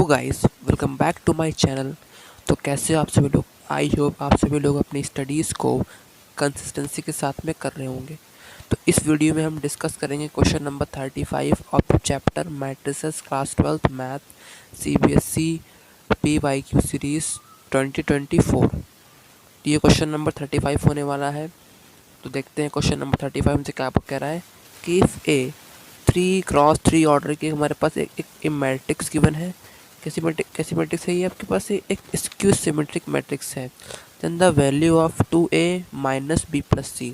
Guys, welcome back to my channel. तो कैसे हो आप सभी लोग? आई होप आप सभी लोग अपनी स्टडीज़ को कंसिस्टेंसी के साथ में कर रहे होंगे। तो इस वीडियो में हम डिस्कस करेंगे question number 35 of chapter matrices class 12th math CBSE PYQ series 2024। ये क्वेश्चन नंबर 35 होने वाला है। तो देखते हैं क्वेश्चन नंबर 35 हमसे क्या कह रहा है कि इफ़ ए 3x3 ऑर्डर की हमारे पास एक मैट्रिक्स गिवन है। कैसी मैट्रिक्स है ये आपके पास? एक स्क्यू सिमेट्रिक मैट्रिक्स है। Then the value of 2a minus B plus C.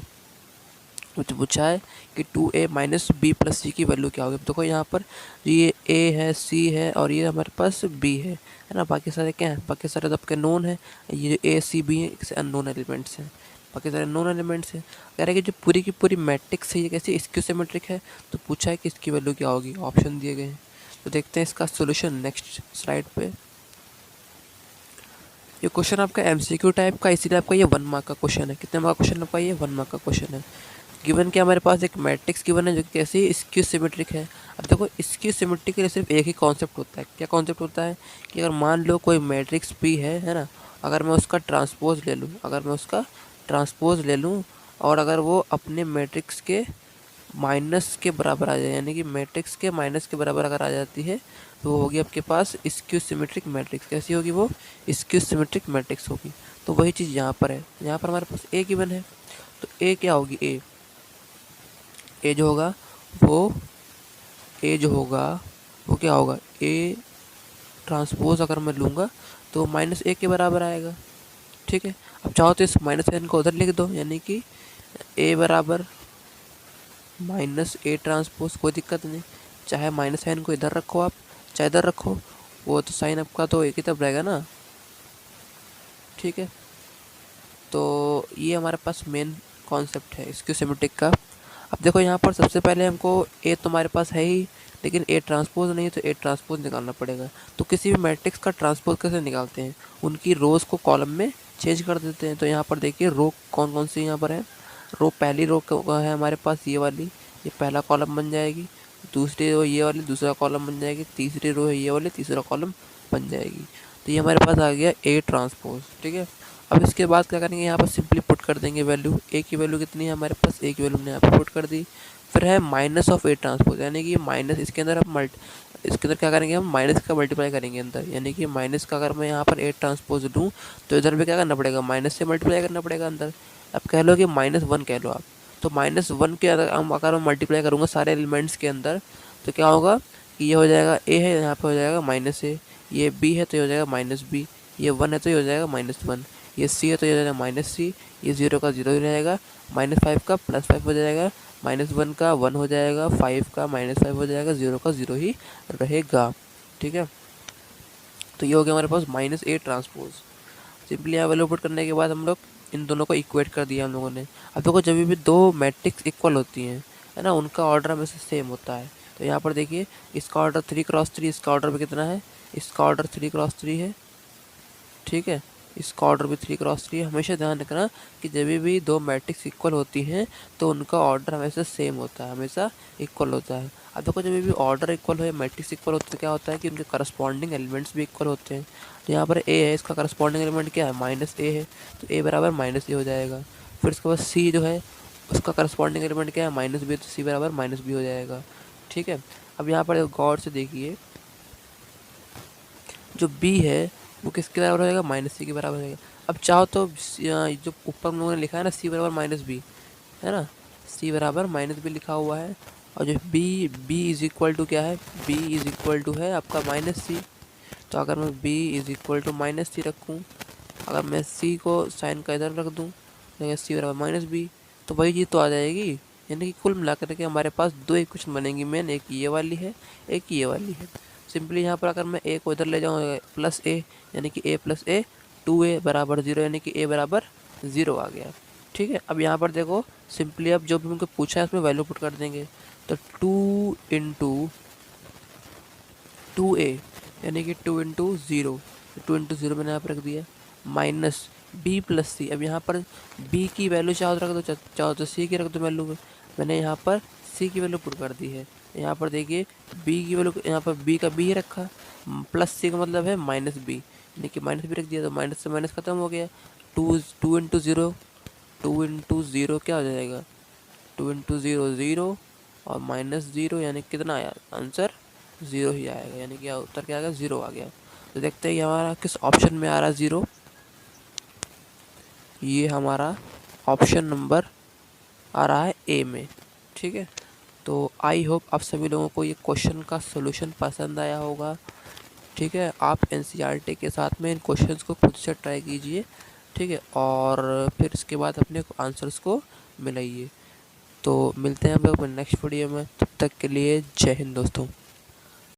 मुझे पूछा है कि 2a माइनस बी प्लस सी की वैल्यू क्या होगी। देखो यहाँ पर ये a है, c है और ये हमारे पास b है ना। बाकी सारे क्या हैं? बाकी सारे तो आपके नोन है। ये a c b है, इससे अननोन एलिमेंट्स हैं। बाकी सारे नोन एलिमेंट्स हैं। कह रहे हैं कि जो पूरी की पूरी मैट्रिक्स है ये कैसी स्क्यू सिमेट्रिक है। तो पूछा है कि इसकी वैल्यू क्या होगी। ऑप्शन दिए गए हैं। तो देखते हैं इसका सोल्यूशन नेक्स्ट स्लाइड पे। ये क्वेश्चन आपका एमसीक्यू टाइप का, इसीलिए आपका ये 1 मार्क का क्वेश्चन है। कितने मार्क का क्वेश्चन आपका? ये 1 मार्क का क्वेश्चन है। गिवन क्या हमारे पास एक मैट्रिक्स गिवन है जो कि कैसी स्क्यू सिमेट्रिक है। अब देखो स्क्यू सिमेट्रिक के लिए सिर्फ एक ही कॉन्सेप्ट होता है। क्या कॉन्सेप्ट होता है कि अगर मान लो कोई मैट्रिक्स पी है ना, अगर मैं उसका ट्रांसपोज ले लूँ और अगर वो अपने मैट्रिक्स के माइनस के बराबर आ जाए, यानी कि मैट्रिक्स के माइनस के बराबर अगर आ जाती है तो वो होगी आपके पास स्क्यू सिमेट्रिक मैट्रिक्स। कैसी होगी वो? स्क्यू सिमेट्रिक मैट्रिक्स होगी। तो वही चीज़ यहाँ पर है। यहाँ पर हमारे पास ए गिवन है, तो ए क्या होगी? ए जो होगा वो क्या होगा? ए ट्रांसपोज अगर मैं लूँगा तो माइनस ए के बराबर आएगा। ठीक है। अब चाहो तो इस माइनस एन को उधर लिख दो, यानी कि ए बराबर माइनस ए ट्रांसपोज, कोई दिक्कत नहीं। चाहे माइनस एन को इधर रखो आप, चाहे इधर रखो, वो तो साइन आपका तो एक ही तरफ रहेगा ना। ठीक है। तो ये हमारे पास मेन कॉन्सेप्ट है स्क्यू सिमेट्रिक का। अब देखो यहाँ पर सबसे पहले हमको ए तुम्हारे पास है ही, लेकिन ए ट्रांसपोज नहीं है, तो ए ट्रांसपोज निकालना पड़ेगा। तो किसी भी मैट्रिक्स का ट्रांसपोज कैसे निकालते हैं? उनकी रोज़ को कॉलम में चेंज कर देते हैं। तो यहाँ पर देखिए रो कौन कौन सी यहाँ पर है। पहली रो है हमारे पास ये वाली, ये पहला कॉलम बन जाएगी। दूसरी रो ये वाली दूसरा कॉलम बन जाएगी। तीसरी रो है ये वाली, तीसरा कॉलम बन जाएगी। तो ये हमारे पास आ गया ए ट्रांसपोज। ठीक है। अब इसके बाद क्या करेंगे, यहाँ पर सिंपली पुट कर देंगे वैल्यू। ए की वैल्यू कितनी है हमारे पास? ए की वैल्यू हमने यहाँ पर पुट कर दी। फिर है माइनस ऑफ ए ट्रांसपोज, यानी कि माइनस इसके अंदर इसके अंदर क्या करेंगे हम? माइनस का मल्टीप्लाई करेंगे अंदर, यानी कि माइनस का अगर मैं यहाँ पर ए ट्रांसपोज लूँ तो इधर भी क्या करना पड़ेगा? माइनस से मल्टीप्लाई करना पड़ेगा अंदर। अब कह लो कि -1 कह लो आप। तो -1 के अगर मैं मल्टीप्लाई करूँगा सारे एलिमेंट्स के अंदर तो क्या होगा कि ये हो जाएगा ए है, यहाँ पे हो जाएगा -a, ये b है तो ये हो जाएगा -b, ये 1 है तो ये हो जाएगा -1, ये c है तो ये हो जाएगा -c, ये 0 का 0 ही रहेगा, -5 का +5 हो जाएगा, -1 का 1 हो जाएगा, 5 का -5 हो जाएगा, 0 का 0 ही रहेगा। ठीक है। तो ये हो गया हमारे पास -a ट्रांसपोज। सिंपली यहाँ वैल्यू पुट करने के बाद हम लोग इन दोनों को इक्वेट कर दिया हम लोगों ने। अब देखो जब भी दो मैट्रिक्स इक्वल होती हैं है ना, उनका ऑर्डर हमेशा सेम होता है। तो यहाँ पर देखिए इसका ऑर्डर 3x3, इसका ऑर्डर भी कितना है? इसका ऑर्डर 3x3 है। ठीक है। इसका ऑर्डर भी 3x3 है। हमेशा ध्यान रखना कि जब भी दो मैट्रिक्स इक्वल होती हैं तो उनका ऑर्डर हमेशा सेम होता है, हमेशा इक्वल होता है। अब देखो जब भी ऑर्डर इक्वल हो या मैट्रिक्स इक्वल होते तो क्या होता है कि उनके करस्पॉन्डिंग एलिमेंट्स भी इक्वल होते हैं। तो यहाँ पर ए है, इसका करस्पॉन्डिंग एलिमेंट क्या है? -a है, तो ए बराबर -a हो जाएगा। फिर उसके बाद सी जो है उसका करस्पॉन्डिंग एलिमेंट क्या है? -b, तो सी बराबर -b हो जाएगा। ठीक है। अब यहाँ पर गौर से देखिए जो b है वो किसके बराबर हो जाएगा? -c के बराबर हो जाएगा। अब चाहो तो जो ऊपर हम लोगों ने लिखा है ना c बराबर -b, है ना, c बराबर -b लिखा हुआ है। और जो b इज इक्वल टू क्या है? b इज इक्वल टू है आपका -c। तो अगर मैं b is equal to -c रखूँ, अगर मैं c को साइन का इधर रख दूँ तो c बराबर -b, तो वही चीज़ तो आ जाएगी। यानी कि कुल मिलाकर के हमारे पास दो इक्वेशन बनेंगी मेन, एक ये वाली है, एक ये वाली है। सिंपली यहाँ पर अगर मैं a को इधर ले जाऊँ +a, यानी कि a + a 2a बराबर 0, यानी कि a बराबर 0 आ गया। ठीक है। अब यहाँ पर देखो सिंपली अब जो भी उनको पूछा है उसमें वैल्यू पुट कर देंगे। तो 2 × 2a यानी कि 2 × 0, 2 × 0 मैंने यहाँ पर रख दिया, माइनस b + c। अब यहाँ पर b की वैल्यू चाहो तो रख दो, चाहो तो c की रख दो वैल्यू। मैंने यहाँ पर सी की वैल्यू पुट कर दी है। यहाँ पर देखिए बी की वैल्यू, यहाँ पर बी का बी रखा, प्लस सी का मतलब है माइनस बी, यानी कि माइनस बी रख दिया तो माइनस से माइनस खत्म हो गया। टू इंटू ज़ीरो क्या हो जाएगा, 2 इंटू 0 0 और माइनस 0, यानी कितना आया आंसर, 0 ही आएगा, यानी कि उत्तर क्या आ गया, 0 आ गया। तो देखते हैं कि हमारा किस ऑप्शन में आ रहा है 0। ये हमारा ऑप्शन नंबर आ रहा है ए में। ठीक है, तो आई होप आप सभी लोगों को ये क्वेश्चन का सोल्यूशन पसंद आया होगा। ठीक है, आप एनसीईआरटी के साथ में इन क्वेश्चंस को खुद से ट्राई कीजिए। ठीक है, और फिर इसके बाद अपने आंसर्स को मिलाइए। तो मिलते हैं हम लोग नेक्स्ट वीडियो में, तब तक के लिए जय हिंद दोस्तों।